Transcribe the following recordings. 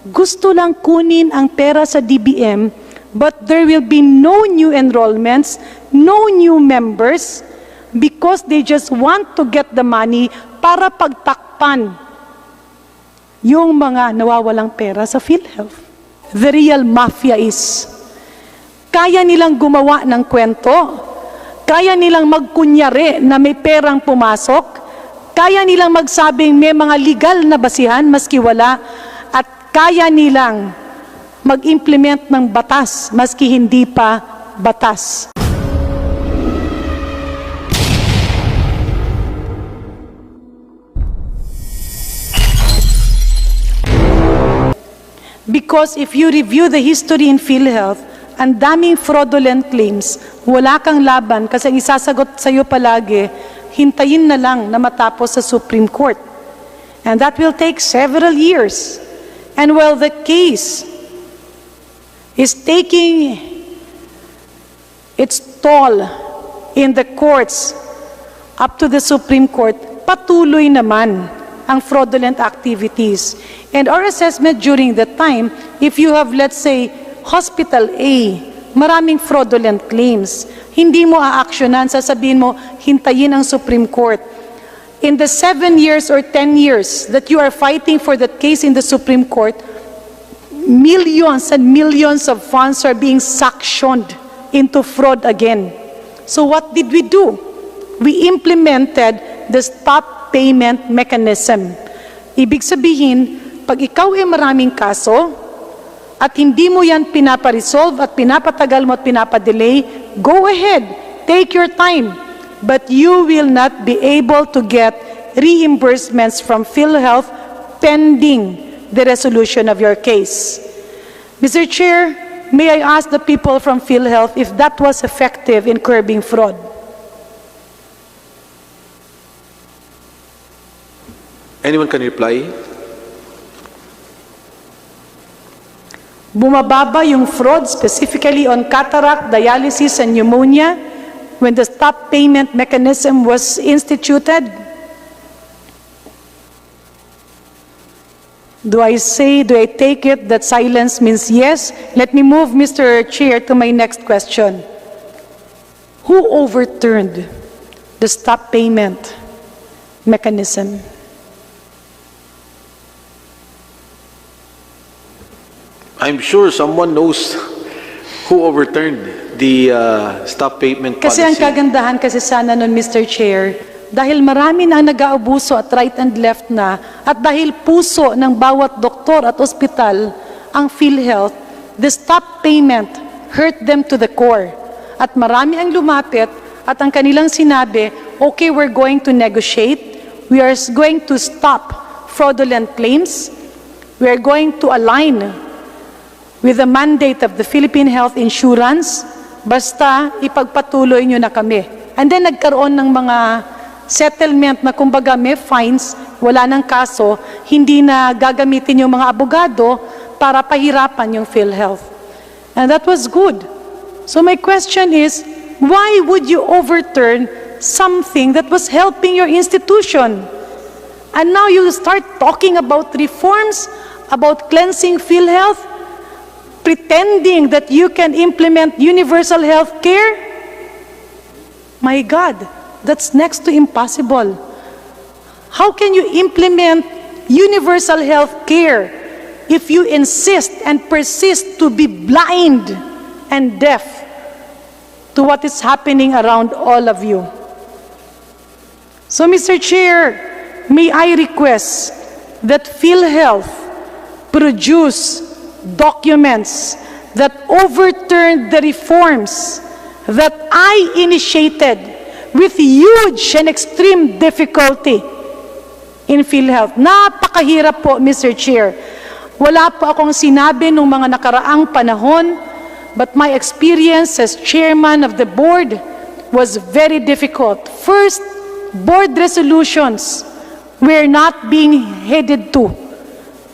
gusto lang kunin ang pera sa DBM, but there will be no new enrollments, no new members, because they just want to get the money para pagtakpan yung mga nawawalang pera sa PhilHealth. The real mafia is, kaya nilang gumawa ng kwento, kaya nilang magkunyari na may perang pumasok, kaya nilang magsabing may mga legal na basihan maski wala, at kaya nilang mag-implement ng batas maski hindi pa batas. Because if you review the history in PhilHealth, ang daming fraudulent claims, wala kang laban kasi ang isasagot sa iyo palagi, hintayin na lang na matapos sa Supreme Court. And that will take several years. And while the case is taking its toll in the courts up to the Supreme Court, patuloy naman ang fraudulent activities. And our assessment during that time, if you have, let's say, Hospital A, maraming fraudulent claims, hindi mo a-actionan, sasabihin mo, hintayin ang Supreme Court. In the 7 years or 10 years that you are fighting for that case in the Supreme Court, millions and millions of funds are being suctioned into fraud again. So what did we do? We implemented the stop payment mechanism. Ibig sabihin, pag ikaw ay maraming kaso, at hindi mo yan pinaparesolve at pinapatagal mo at pinapadelay, go ahead, take your time. But you will not be able to get reimbursements from PhilHealth pending the resolution of your case. Mr. Chair, may I ask the people from PhilHealth if that was effective in curbing fraud? Anyone can reply? Bumababa yung fraud, specifically on cataract, dialysis, and pneumonia, when the stop payment mechanism was instituted? Do I take it that silence means yes? Let me move, Mr. Chair, to my next question. Who overturned the stop payment mechanism? I'm sure someone knows who overturned the stop payment policy. Kasi ang kagandahan kasi sana nun, Mr. Chair, dahil marami na nag-aabuso at right and left na, at dahil puso ng bawat doktor at ospital ang PhilHealth, the stop payment hurt them to the core. At marami ang lumapit at ang kanilang sinabi, okay, we're going to negotiate, we are going to stop fraudulent claims, we are going to align with the mandate of the Philippine Health Insurance, basta ipagpatuloy nyo na kami. And then nagkaroon ng mga settlement na kumbaga may fines, wala ng kaso, hindi na gagamitin yung mga abogado para pahirapan yung PhilHealth. And that was good. So my question is, why would you overturn something that was helping your institution? And now you start talking about reforms, about cleansing PhilHealth, pretending that you can implement universal health care? My God, that's next to impossible. How can you implement universal health care if you insist and persist to be blind and deaf to what is happening around all of you? So, Mr. Chair, may I request that PhilHealth produce documents that overturned the reforms that I initiated with huge and extreme difficulty in PhilHealth. Napakahirap po, Mr. Chair. Wala po akong sinabi nung mga nakaraang panahon, but my experience as chairman of the board was very difficult. First, board resolutions were not being headed to.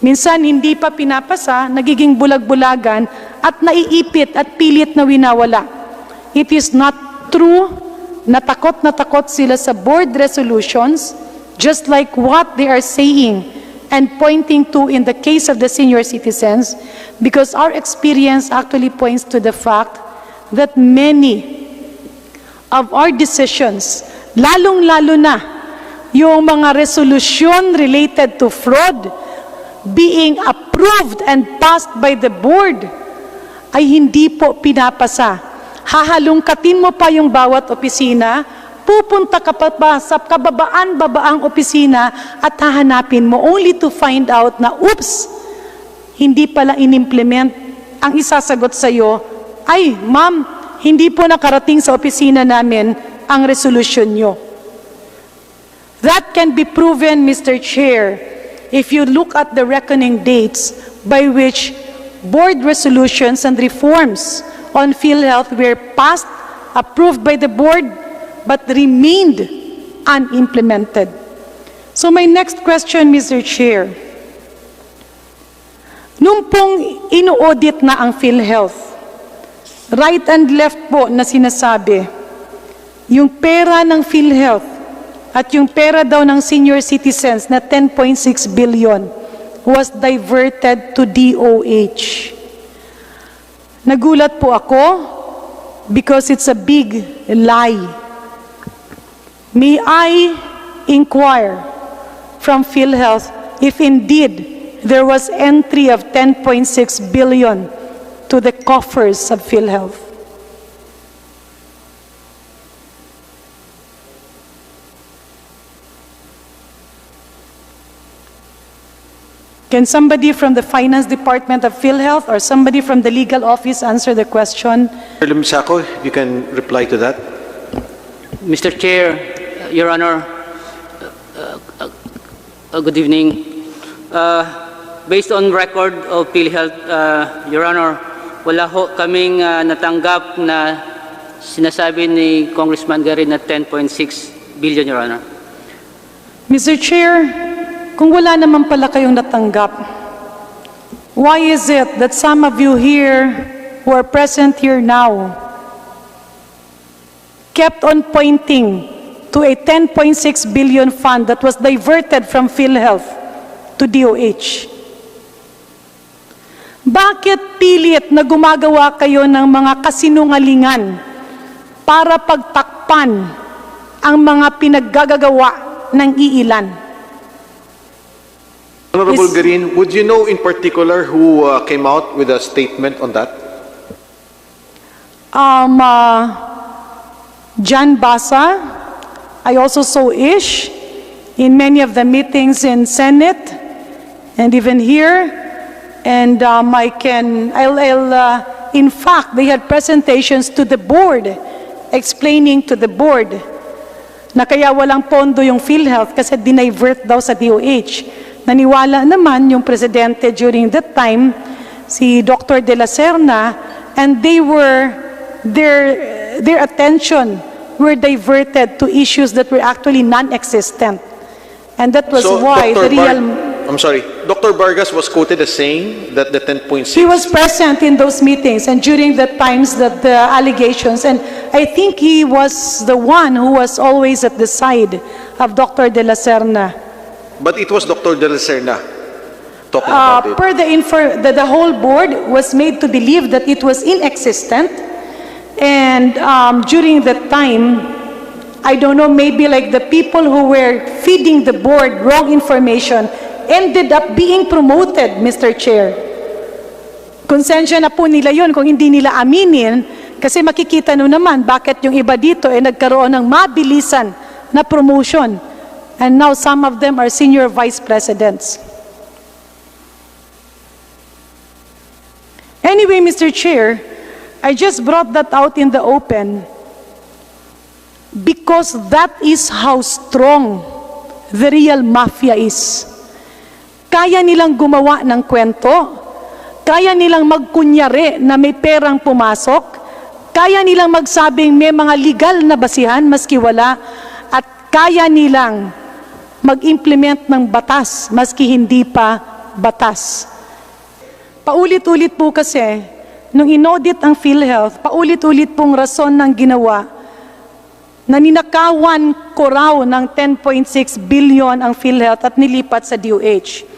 Minsan, hindi pa pinapasa, nagiging bulag-bulagan at naiipit at pilit na winawala. It is not true na takot sila sa board resolutions, just like what they are saying and pointing to in the case of the senior citizens, because our experience actually points to the fact that many of our decisions, lalong-lalo na yung mga resolution related to fraud being approved and passed by the board, ay hindi po pinapasa. Hahalungkatin mo pa yung bawat opisina, pupunta ka pa ba sa kababaan-babaang opisina at hahanapin mo only to find out na, oops, hindi pala inimplement. Ang isasagot sa'yo, ay, ma'am, hindi po nakarating sa opisina namin ang resolution nyo. That can be proven, Mr. Chair, if you look at the reckoning dates by which board resolutions and reforms on PhilHealth were passed, approved by the board, but remained unimplemented. So my next question, Mr. Chair, nung pong ino-audit na ang PhilHealth, right and left po na sinasabi, yung pera ng PhilHealth at yung pera daw ng senior citizens na 10.6 billion was diverted to DOH. Nagulat po ako because it's a big lie. May I inquire from PhilHealth if indeed there was entry of 10.6 billion to the coffers of PhilHealth? Can somebody from the finance department of PhilHealth or somebody from the legal office answer the question? Mr. Lumisako, you can reply to that. Mr. Chair, Your Honor, good evening. Based on record of PhilHealth, Your Honor, wala ho kaming natanggap na sinasabi ni Congressman Garin na 10.6 billion, Your Honor. Mr. Chair, kung wala naman pala kayong natanggap, why is it that some of you here who are present here now kept on pointing to a 10.6 billion fund that was diverted from PhilHealth to DOH? Bakit pilit na gumagawa kayo ng mga kasinungalingan para pagtakpan ang mga pinaggagawa ng iilan? Honorable Garin, would you know in particular who came out with a statement on that? Jan Basa. I also saw Ish in many of the meetings in Senate and even here. And in fact, they had presentations to the board, explaining to the board na kaya walang pondo yung PhilHealth kasi dinivert daw sa DOH. Naniwala naman yung presidente during that time, si Dr. De La Serna, and their attention were diverted to issues that were actually non-existent. And that was why the I'm sorry, Dr. Vargas was quoted as saying that the 10.6... He was present in those meetings and during the times that the allegations, and I think he was the one who was always at the side of Dr. De La Serna. But it was Dr. De La Serna talking about it. Per the whole board was made to believe that it was inexistent, and during that time, I don't know, maybe like the people who were feeding the board wrong information ended up being promoted, Mr. Chair. Konsensya na po nila yun kung hindi nila aminin, kasi makikita nyo naman bakit yung iba dito ay nagkaroon ng mabilisan na promotion. And now some of them are senior vice presidents. Anyway, Mr. Chair, I just brought that out in the open because that is how strong the real mafia is. Kaya nilang gumawa ng kwento, kaya nilang magkunyari na may perang pumasok, kaya nilang magsabing may mga legal na basihan maski wala, at kaya nilang mag-implement ng batas maski hindi pa batas. Paulit-ulit po kasi, nung inaudit ang PhilHealth, paulit-ulit pong rason ng ginawa na ninakawan ko raw ng 10.6 billion ang PhilHealth at nilipat sa DOH.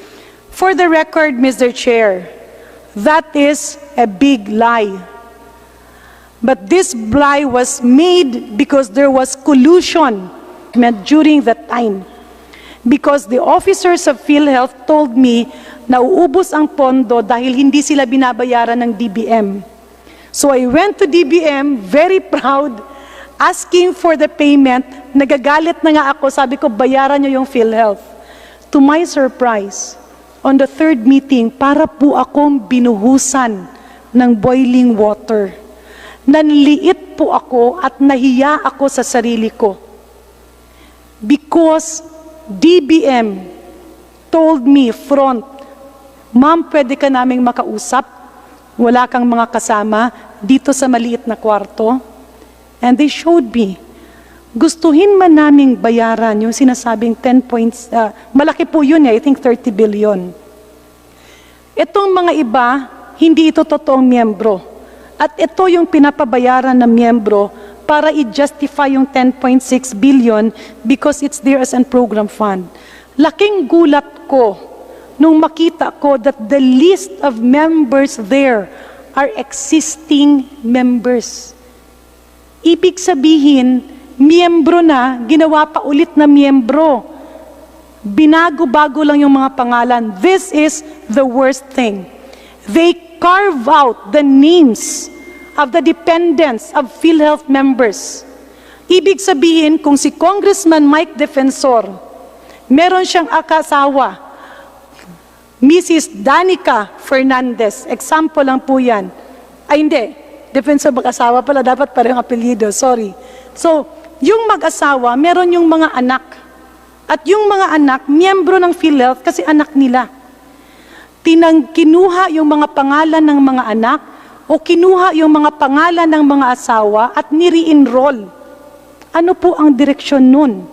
For the record, Mr. Chair, that is a big lie. But this lie was made because there was collusion during that time. Because the officers of PhilHealth told me na uubos ang pondo dahil hindi sila binabayaran ng DBM. So I went to DBM, very proud, asking for the payment. Nagagalit na nga ako, sabi ko, bayaran nyo yung PhilHealth. To my surprise, on the third meeting, para po akong binuhusan ng boiling water. Nanliit po ako at nahiya ako sa sarili ko. Because DBM told me front, ma'am, pwede ka naming makausap, wala kang mga kasama dito sa maliit na kwarto. And they showed me, gustuhin man naming bayaran yung sinasabing 10 points, malaki po yun I think 30 billion. Itong mga iba, hindi ito totoong miyembro. At ito yung pinapabayaran ng miyembro para i-justify yung 10.6 billion because it's there as a program fund. Laking gulat ko nung makita ko that the list of members there are existing members. Ibig sabihin, miyembro na, ginawa pa ulit na miyembro. Binago-bago lang yung mga pangalan. This is the worst thing. They carve out the names of the dependents of PhilHealth members. Ibig sabihin, kung si Congressman Mike Defensor, meron siyang akasawa, Mrs. Danica Fernandez, example lang po yan. Ay hindi, Defensor mag-asawa pala, dapat parang apelyido, sorry. So, yung mag-asawa, meron yung mga anak. At yung mga anak, miyembro ng PhilHealth kasi anak nila. Kinuha yung mga pangalan ng mga anak o kinuha yung mga pangalan ng mga asawa at nire-enroll. Ano po ang direksyon nun?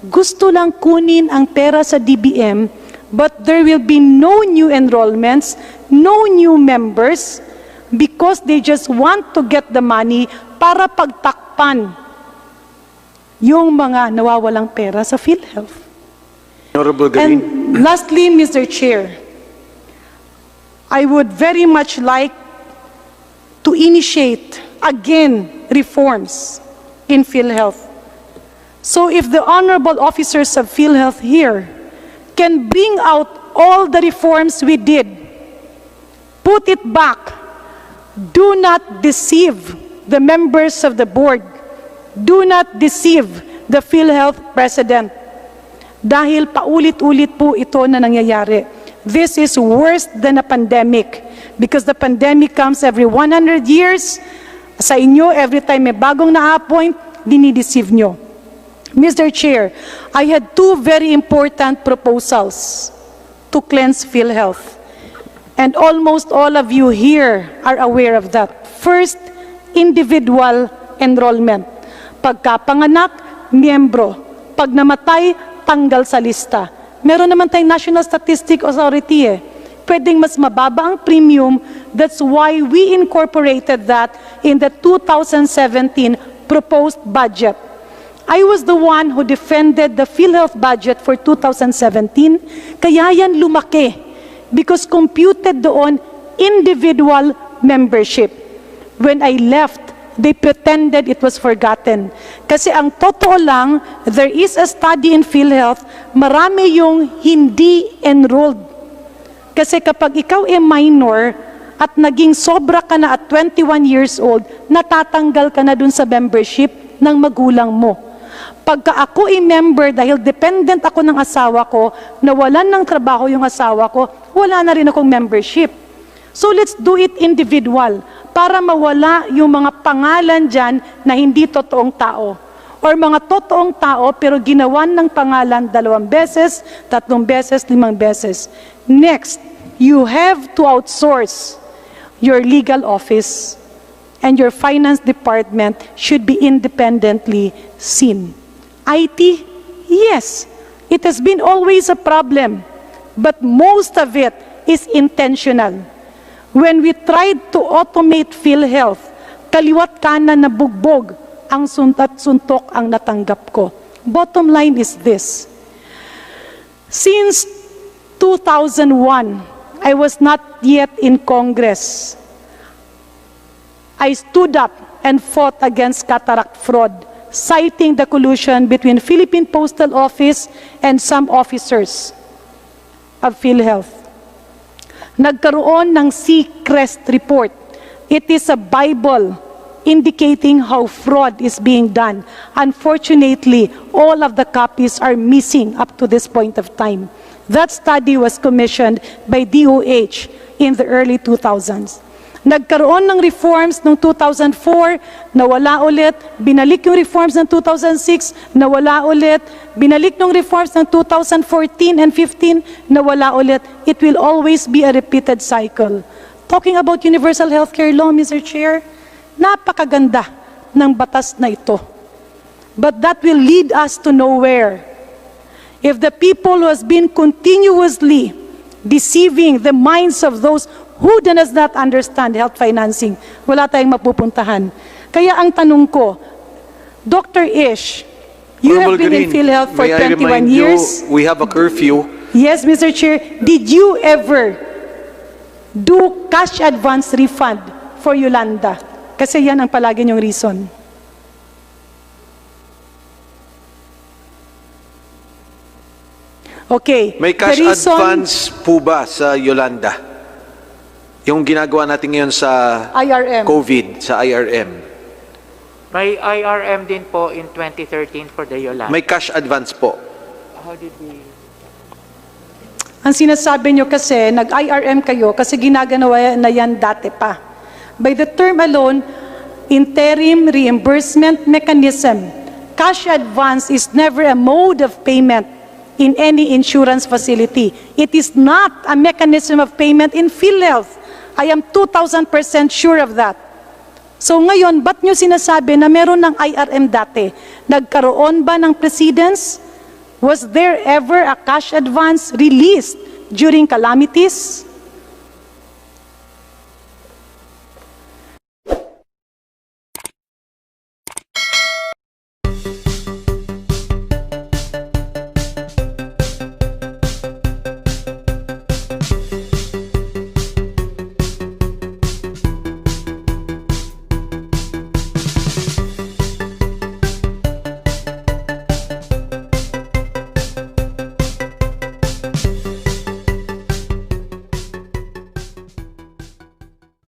Gusto lang kunin ang pera sa DBM, but there will be no new enrollments, no new members, because they just want to get the money para pagtakpan yung mga nawawalang pera sa PhilHealth. Honorable And Garin. lastly, Mr. Chair, I would very much like to initiate again reforms in PhilHealth. So if the honorable officers of PhilHealth here can bring out all the reforms we did, put it back, do not deceive the members of the board, do not deceive the PhilHealth president. Dahil paulit-ulit po ito na nangyayari. This is worse than a pandemic because the pandemic comes every 100 years. Sa inyo, every time may bagong na-appoint, dinideceive nyo. Mr. Chair, I had two very important proposals to cleanse PhilHealth. And almost all of you here are aware of that. First, individual enrollment. Pagkapanganak, miyembro. Pag namatay, tanggal sa lista. Meron naman tayong National Statistic Authority Pwedeng mas mababa ang premium. That's why we incorporated that in the 2017 proposed budget. I was the one who defended the PhilHealth budget for 2017. Kaya yan lumaki because computed doon individual membership. When I left, they pretended it was forgotten. Kasi ang totoo lang, there is a study in PhilHealth, marami yung hindi enrolled. Kasi kapag ikaw ay minor at naging sobra ka na at 21 years old, natatanggal ka na dun sa membership ng magulang mo. Pagka ako ay member dahil dependent ako ng asawa ko, nawalan ng trabaho yung asawa ko, wala na rin akong membership. So let's do it individual para mawala yung mga pangalan dyan na hindi totoong tao. Or mga totoong tao pero ginawan ng pangalan 2 beses, 3 beses, 5 beses. Next, you have to outsource your legal office and your finance department should be independently seen. IT, yes, it has been always a problem, but most of it is intentional. When we tried to automate PhilHealth, kaliwat kanan na bugbog, ang suntat-suntok ang natanggap ko. Bottom line is this. Since 2001, I was not yet in Congress. I stood up and fought against cataract fraud, citing the collusion between Philippine Postal Office and some officers of PhilHealth. Nagkaroon ng Seacrest report. It is a Bible indicating how fraud is being done. Unfortunately, all of the copies are missing up to this point of time. That study was commissioned by DOH in the early 2000s. Nagkaroon ng reforms noong 2004, nawala ulit, binalik yung reforms ng 2006, nawala ulit, binalik ng reforms ng 2014 and 15, nawala ulit. It will always be a repeated cycle. Talking about universal healthcare law, Mr. Chair, napakaganda ng batas na ito. But that will lead us to nowhere. If the people who has been continuously deceiving the minds of those who does not understand health financing, wala tayong mapupuntahan. Kaya ang tanong ko, Dr. Ish, you have been in PhilHealth for 21 years. We have a curfew. Yes, Mr. Chair. Did you ever do cash advance refund for Yolanda? Kasi yan ang palagi niyong reason. Okay. May cash advance po ba sa Yolanda? Yung ginagawa natin ngayon sa IRM. COVID, sa IRM. May IRM din po in 2013 for the Yolanda. May cash advance po. How did we... Ang sinasabi nyo kasi, nag-IRM kayo kasi ginagawa na yan dati pa. By the term alone, interim reimbursement mechanism. Cash advance is never a mode of payment in any insurance facility. It is not a mechanism of payment in PhilHealth. I am 2,000% sure of that. So ngayon, ba't nyo sinasabi na meron ng IRM dati? Nagkaroon ba ng precedence? Was there ever a cash advance released during calamities?